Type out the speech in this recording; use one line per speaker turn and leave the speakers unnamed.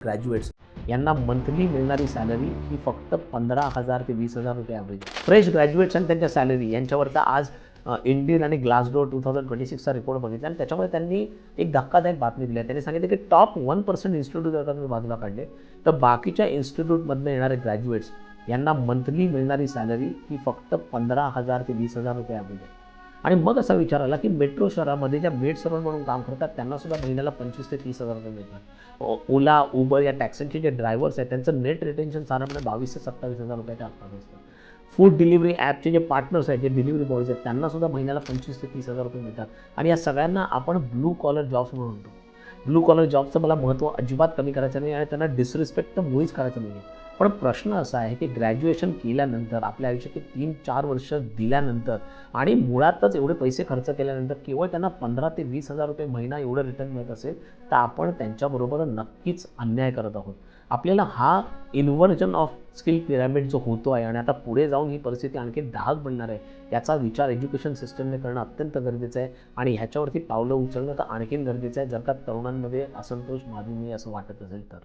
Graduates यांना monthly मिळणारी salary ही फक्त 15,000 ते 20,000 रुपये ॲव्हरेज. फ्रेश ग्रॅज्युएट्स आणि त्यांच्या सॅलरी यांच्यावरचा आज इंडियन आणि ग्लासडोर 2026चा रिपोर्ट बघितला आणि त्याच्यामध्ये त्यांनी एक धक्कादायक बातमी दिली आहे. त्यांनी सांगितलं की टॉप 1% इन्स्टिट्यूट जर का तुम्ही बाजूला काढले तर बाकीच्या इन्स्टिट्यूटमधनं येणारे ग्रॅज्युएट्स यांना मंथली मिळणारी सॅलरी ही फक्त 15,000 ते 20,000 रुपये ॲव्हरेज आहे. आणि मग असा विचार आला की मेट्रो शहरामध्ये ज्या मेड सर्वर म्हणून काम करतात त्यांनासुद्धा महिन्याला 25,000 ते 30,000 रुपये मिळतात. ओला, उबर या टॅक्सीचे जे ड्रायव्हर्स आहेत त्यांचं नेट रिटेन्शन साधारणपणे 22,000 ते 27,000 रुपयाच्या आसपास असतं. फूड डिलिव्हरी ॲपचे जे पार्टनर्स आहेत, जे डिलिव्हरी बॉयज आहेत त्यांनासुद्धा महिन्याला 25,000 ते 30,000 रुपये मिळतात. आणि या सगळ्यांना आपण ब्लू कॉलर जॉब्स म्हणून म्हणतो. ब्लू कॉलर जॉबचं मला महत्त्व अजिबात कमी करायचं नाही आणि त्यांना डिसरिस्पेक्ट तर मुळीच करायचं नाही आहे. पण प्रश्न असा आहे की ग्रॅज्युएशन केल्यानंतर आपल्या आयुष्याचे 3-4 वर्ष दिल्यानंतर आणि मुळातच एवढे पैसे खर्च केल्यानंतर केवळ त्यांना 15,000 ते 20,000 रुपये महिना एवढं रिटर्न मिळत असेल तर आपण त्यांच्याबरोबर नक्कीच अन्याय करत आहोत. आपल्याला हा इन्व्हर्जन ऑफ स्किल पिरॅमिड जो होतो आहे आणि आता पुढे जाऊन ही परिस्थिती आणखी डाग बनणार आहे याचा विचार एज्युकेशन सिस्टमने करणं अत्यंत गरजेचं आहे. आणि ह्याच्यावरती पावलं उचलणं तर आणखीन गरजेचं आहे जर का तरुणांमध्ये असंतोष माजू नये असं वाटत असेल तर.